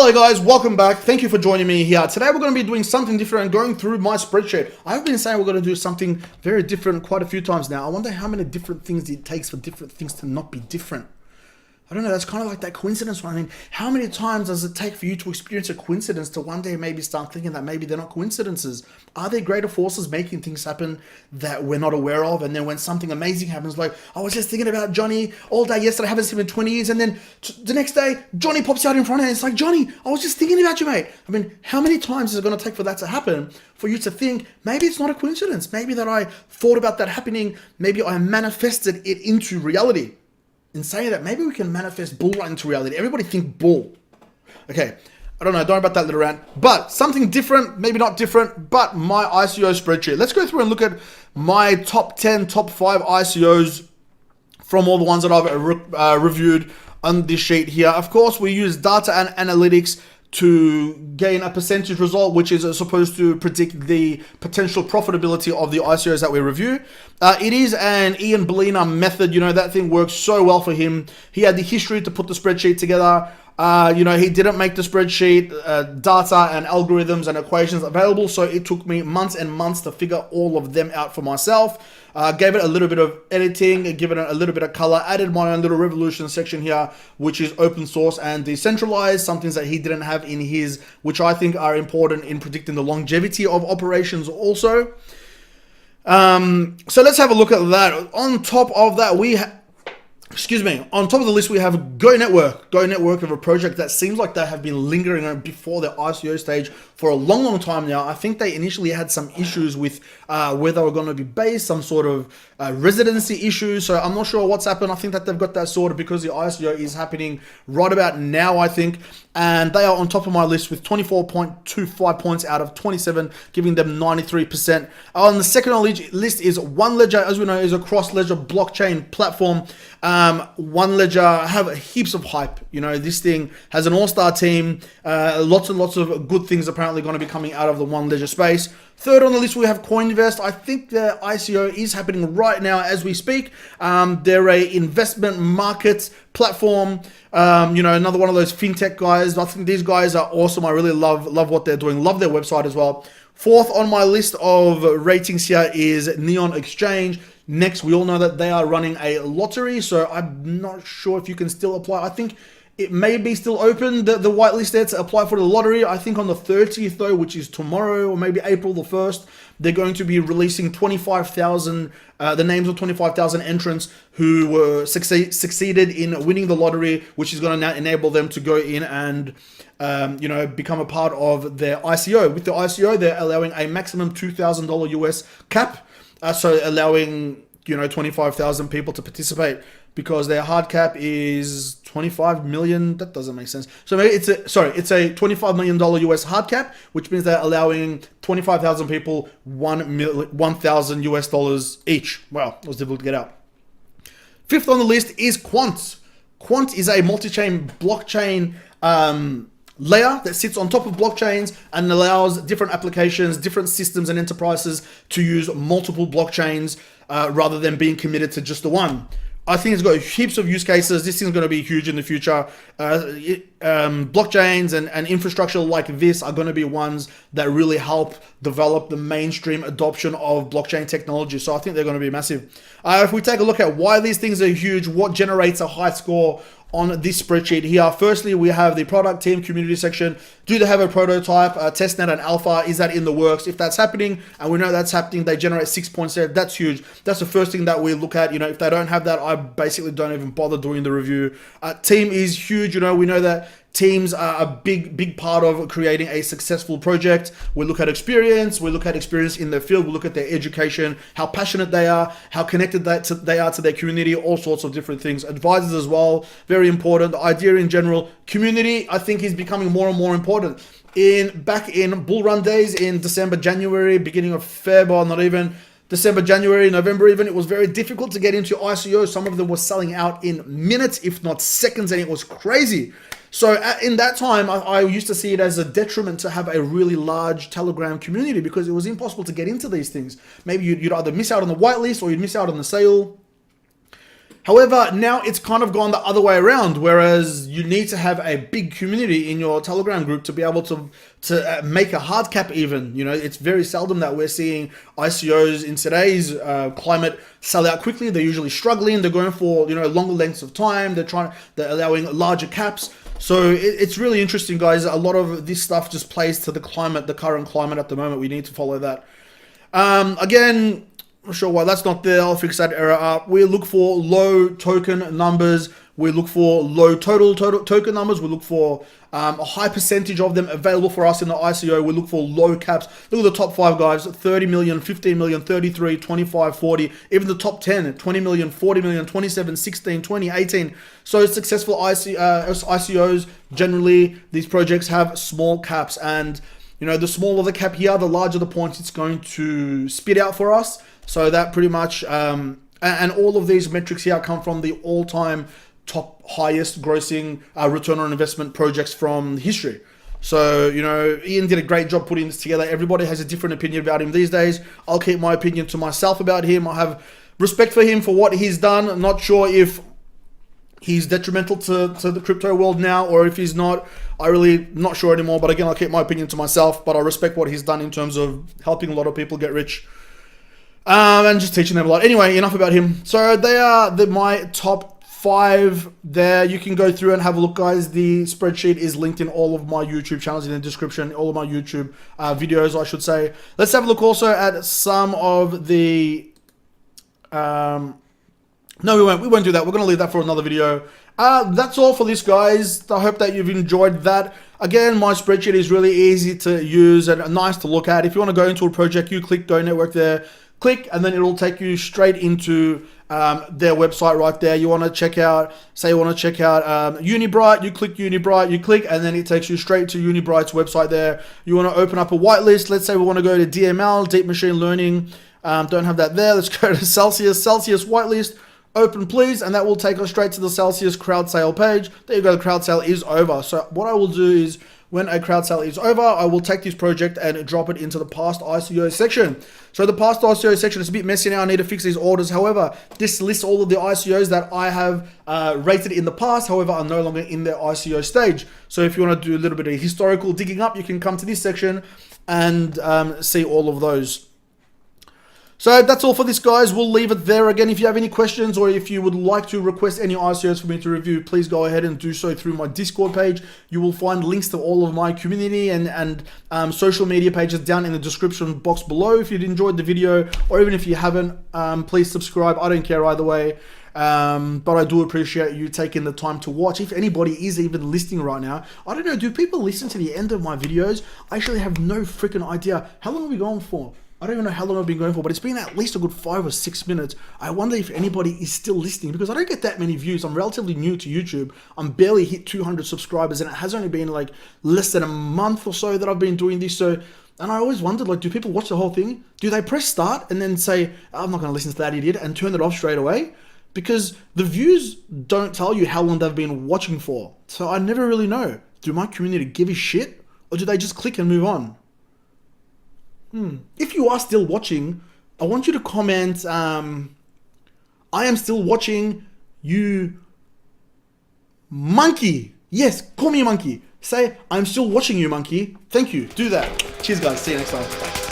Hello guys, welcome back. Thank you for joining me here. Today we're going to be doing something different and going through my spreadsheet. I've been saying we're going to do something very different quite a few times now. I wonder how many different things it takes for different things to not be different. I don't know, that's kind of like that coincidence one. I mean, how many times does it take for you to experience a coincidence to one day maybe start thinking that maybe they're not coincidences? Are there greater forces making things happen that we're not aware of? And then when something amazing happens, like, I was just thinking about Johnny all day yesterday, I haven't seen him in 20 years, and then the next day, Johnny pops out in front of him, and it's like, Johnny, I was just thinking about you, mate. I mean, how many times is it going to take for that to happen, for you to think, maybe it's not a coincidence, maybe that I thought about that happening, maybe I manifested it into reality. In saying that, maybe we can manifest bull right into reality. Everybody think bull. Okay, I don't know about that little rant, but something different, maybe not different, but my ICO spreadsheet. Let's go through and look at my top 10, top 5 ICOs from all the ones that I've reviewed on this sheet here. Of course, we use data and analytics to gain a percentage result, which is supposed to predict the potential profitability of the ICOs that we review. It is an Ian balina method. You know, that thing works so well for him. He had the history to put the spreadsheet together. You know, he didn't make the spreadsheet, data and algorithms and equations available, so it took me months and months to figure all of them out for myself. Gave it a little bit of editing, given it a little bit of color, added my own little revolution section here, which is open source and decentralized, some things that he didn't have in his, which I think are important in predicting the longevity of operations also. So let's have a look at that. On top of that, on top of the list, we have Go Network. Go Network of a project that seems like they have been lingering on before the ICO stage for a long time now. I think they initially had some issues with where they were going to be based, some sort of residency issues. So I'm not sure what's happened. I think that they've got that sorted because the ICO is happening right about now, I think. And they are on top of my list with 24.25 points out of 27, giving them 93%. On the second on the list is OneLedger, as we know, is a cross-ledger blockchain platform. OneLedger have heaps of hype. You know, this thing has an all-star team. Lots and lots of good things apparently going to be coming out of the OneLedger space. Third on the list, we have Coinvest. I think the ICO is happening right now as we speak. They're a investment market platform. You know, another one of those fintech guys. I think these guys are awesome. I really love what they're doing. Love their website as well. Fourth on my list of ratings here is Neon Exchange. Next, we all know that they are running a lottery, so I'm not sure if you can still apply. I think it may be still open, the whitelist there to apply for the lottery. I think on the 30th though, which is tomorrow, or maybe April the 1st, they're going to be releasing 25,000, the names of 25,000 entrants who were succeeded in winning the lottery, which is going to now enable them to go in and you know, become a part of their ICO. With the ICO, they're allowing a maximum $2,000 US cap, so allowing, you know, 25,000 people to participate, because their hard cap is 25 million. That doesn't make sense. So maybe it's a $25 million US hard cap, which means they're allowing 25,000 people $1,000 US dollars each. Wow, it was difficult to get out. Fifth on the list is Quant. Quant is a multi-chain blockchain layer that sits on top of blockchains and allows different applications, different systems and enterprises to use multiple blockchains rather than being committed to just the one. I think it's got heaps of use cases. This thing's going to be huge in the future. Blockchains and infrastructure like this are going to be ones that really help develop the mainstream adoption of blockchain technology. So I think they're going to be massive. If we take a look at why these things are huge, what generates a high score on this spreadsheet here. Firstly, we have the product team community section. Do they have a prototype, testnet and alpha? Is that in the works? If that's happening, and we know that's happening, they generate 6 points there. That's huge. That's the first thing that we look at. You know, if they don't have that, I basically don't even bother doing the review. Team is huge. You know, we know that teams are a big part of creating a successful project. We look at experience. We look at experience in the field. We look at their education, how passionate they are, how connected they are to their community, all sorts of different things. Advisors as well, very important. The idea in general, community, I think is becoming more and more important. Back in bull run days in December, January, beginning of Feb, or not even December, January, November even, it was very difficult to get into ICO. Some of them were selling out in minutes, if not seconds, and it was crazy. So in that time, I used to see it as a detriment to have a really large Telegram community, because it was impossible to get into these things. Maybe you'd either miss out on the whitelist or you'd miss out on the sale. However, now it's kind of gone the other way around, whereas you need to have a big community in your Telegram group to be able to make a hard cap even. You know, it's very seldom that we're seeing ICOs in today's climate sell out quickly. They're usually struggling. They're going for, you know, longer lengths of time. They're allowing larger caps. So it's really interesting, guys. A lot of this stuff just plays to the climate, the current climate at the moment. We need to follow that. Again, I'm not sure why that's not there. I'll fix that error up. We look for low token numbers. We look for low total token numbers. We look for a high percentage of them available for us in the ICO. We look for low caps. Look at the top 5 guys: 30 million, 15 million, 33, 25, 40. Even the top 10: 20 million, 40 million, 27, 16, 20, 18. So successful ICOs, generally, these projects have small caps. And, you know, the smaller the cap here, the larger the points it's going to spit out for us. So that pretty much, and all of these metrics here come from the all-time top highest grossing return on investment projects from history. So, you know, Ian did a great job putting this together. Everybody has a different opinion about him these days. I'll keep my opinion to myself about him. I have respect for him for what he's done. I'm not sure if he's detrimental to the crypto world now or if he's not. I really not sure anymore. But again, I'll keep my opinion to myself. But I respect what he's done in terms of helping a lot of people get rich. And just teaching them a lot. Anyway, enough about him. So they are my top 5 there. You can go through and have a look, guys. The spreadsheet is linked in all of my YouTube channels in the description, all of my YouTube videos, I should say. Let's have a look also at some of the... no, we won't do that. We're going to leave that for another video. That's all for this, guys. I hope that you've enjoyed that. Again, my spreadsheet is really easy to use and nice to look at. If you want to go into a project, you click Go Network there. Click, and then it'll take you straight into their website right there. You want to check out, say you want to check out Unibright, you click Unibright, you click, and then it takes you straight to Unibright's website there. You want to open up a whitelist. Let's say we want to go to DML, Deep Machine Learning. Don't have that there. Let's go to Celsius whitelist. Open, please, and that will take us straight to the Celsius crowd sale page. There you go, the crowd sale is over. So what I will do is, when a crowd sale is over, I will take this project and drop it into the past ICO section. So the past ICO section is a bit messy now. I need to fix these orders. However, this lists all of the ICOs that I have rated in the past, however, are no longer in their ICO stage. So if you want to do a little bit of historical digging up, you can come to this section and see all of those. So that's all for this, guys. We'll leave it there. Again, if you have any questions or if you would like to request any ICOs for me to review, please go ahead and do so through my Discord page. You will find links to all of my community and social media pages down in the description box below. If you'd enjoyed the video, or even if you haven't, please subscribe. I don't care either way. But I do appreciate you taking the time to watch. If anybody is even listening right now, I don't know, do people listen to the end of my videos? I actually have no freaking idea. How long are we going for? I don't even know how long I've been going for, but it's been at least a good 5 or 6 minutes. I wonder if anybody is still listening, because I don't get that many views. I'm relatively new to YouTube. I'm barely hit 200 subscribers, and it has only been like less than a month or so that I've been doing this. So, and I always wondered, like, do people watch the whole thing? Do they press start and then say, I'm not going to listen to that idiot, and turn it off straight away? Because the views don't tell you how long they've been watching for. So I never really know. Do my community give a shit, or do they just click and move on? If you are still watching, I want you to comment, I am still watching, you monkey. Yes, call me a monkey. Say, I'm still watching you, monkey. Thank you. Do that. Cheers, guys. See you next time.